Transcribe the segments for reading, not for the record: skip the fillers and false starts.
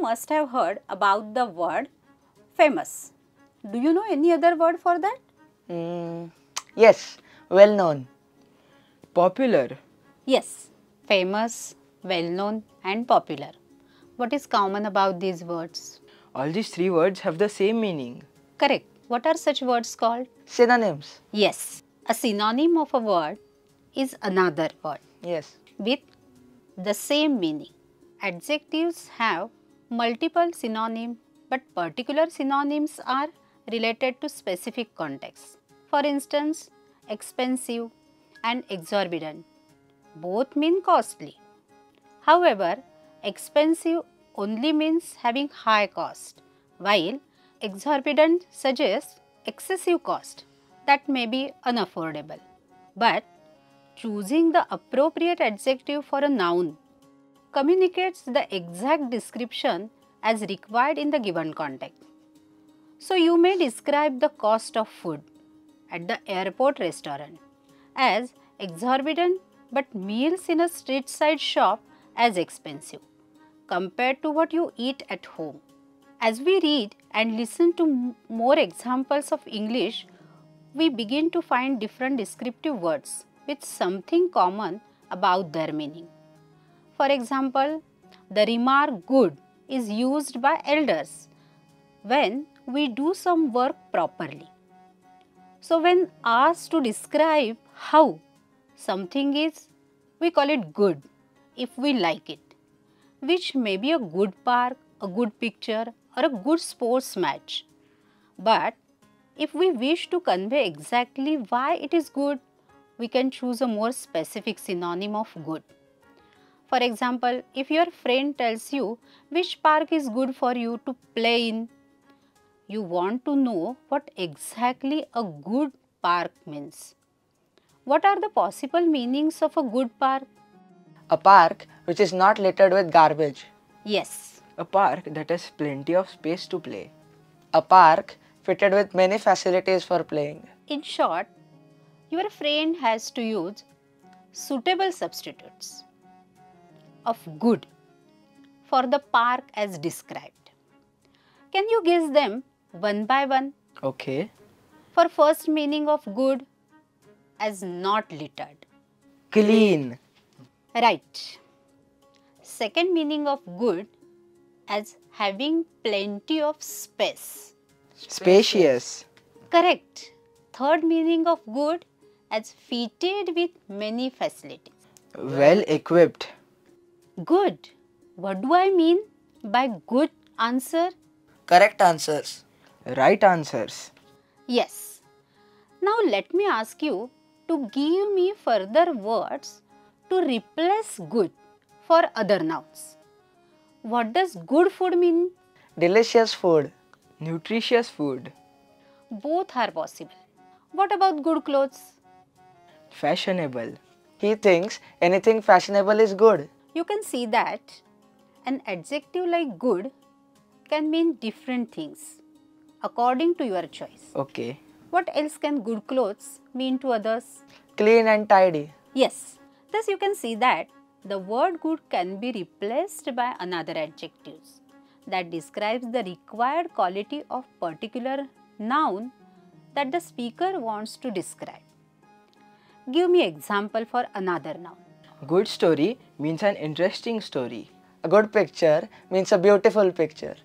must have heard about the word famous. Do you know any other word for that? Yes, well known. Popular. Yes, famous, well-known and popular. What is common about these words? All these three words have the same meaning. Correct. What are such words called? Synonyms. Yes, a synonym of a word is another word Yes. with the same meaning. Adjectives have multiple synonyms, but particular synonyms are related to specific contexts. For instance, expensive and exorbitant both mean costly. However, expensive only means having high cost, while exorbitant suggests excessive cost that may be unaffordable. But choosing the appropriate adjective for a noun communicates the exact description as required in the given context. So, you may describe the cost of food at the airport restaurant as exorbitant, but meals in a street side shop as expensive compared to what you eat at home. As we read and listen to more examples of English, we begin to find different descriptive words with something common about their meaning. For example, the remark good is used by elders when we do some work properly. So, when asked to describe how something is, we call it good if we like it, which may be a good park, a good picture, or a good sports match. But if we wish to convey exactly why it is good, we can choose a more specific synonym of good. For example, if your friend tells you which park is good for you to play in, you want to know what exactly a good park means. What are the possible meanings of a good park? A park which is not littered with garbage. Yes, A park that has plenty of space to play. A park fitted with many facilities for playing. in short, your friend has to use suitable substitutes of good for the park as described. Can you guess them one by one? Okay. For first meaning of good as not littered. Clean. Right. Second meaning of good as having plenty of space. Spacious. Correct. Third meaning of good as fitted with many facilities. Well equipped. Good. What do I mean by good answer? Correct answers. Right answers. Yes. Now let me ask you to give me further words to replace good for other nouns. What does good food mean? Delicious food. Nutritious food. Both are possible. What about good clothes? Fashionable. He thinks anything fashionable is good. You can see that an adjective like good can mean different things according to your choice. Okay. What else can good clothes mean to others? Clean and tidy. Yes, thus you can see that the word good can be replaced by another adjectives that describes the required quality of particular noun that the speaker wants to describe. Give me example for another noun. Good story means an interesting story. A good picture means a beautiful picture.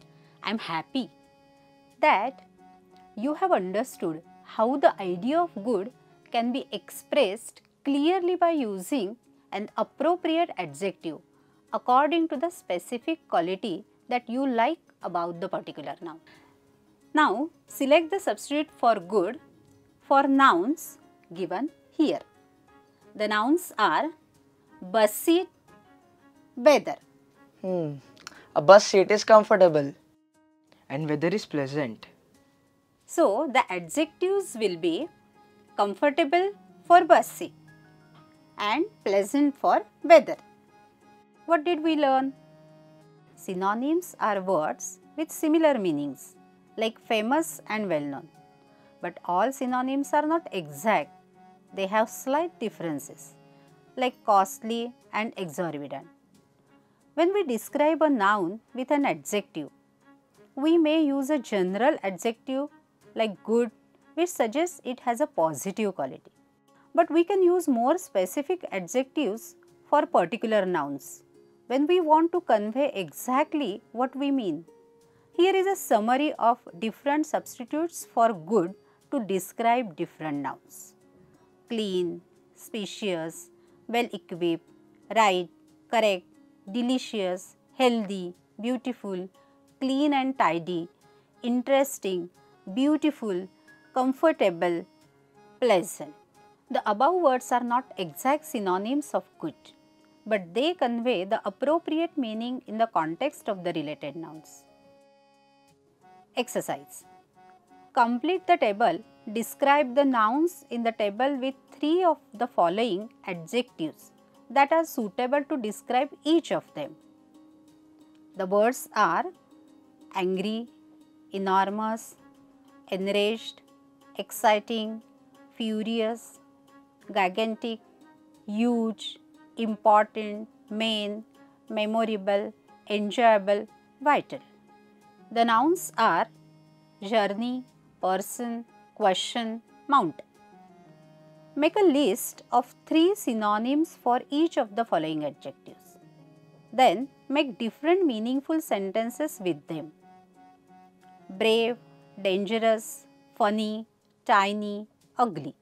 I am happy that you have understood how the idea of good can be expressed clearly by using an appropriate adjective according to the specific quality that you like about the particular noun. Now, select the substitute for good for nouns given here. The nouns are bus seat, weather. A bus seat is comfortable. And weather is pleasant. So, the adjectives will be comfortable for bus seat and pleasant for weather. What did we learn? Synonyms are words with similar meanings like famous and well known. But all synonyms are not exact. They have slight differences like costly and exorbitant. When we describe a noun with an adjective, we may use a general adjective like good, which suggests it has a positive quality. But we can use more specific adjectives for particular nouns when we want to convey exactly what we mean. Here is a summary of different substitutes for good to describe different nouns: clean, spacious, well equipped, right, correct, delicious, healthy, beautiful, clean and tidy, interesting, beautiful, comfortable, pleasant. The above words are not exact synonyms of good, but they convey the appropriate meaning in the context of the related nouns. Exercise. Complete the table. Describe the nouns in the table with 3 of the following adjectives that are suitable to describe each of them. The words are angry, enormous, enraged, exciting, furious, gigantic, huge, important, main, memorable, enjoyable, vital. The nouns are journey, person, question, mountain. Make a list of 3 synonyms for each of the following adjectives. Then make different meaningful sentences with them. Brave, dangerous, funny, tiny, ugly.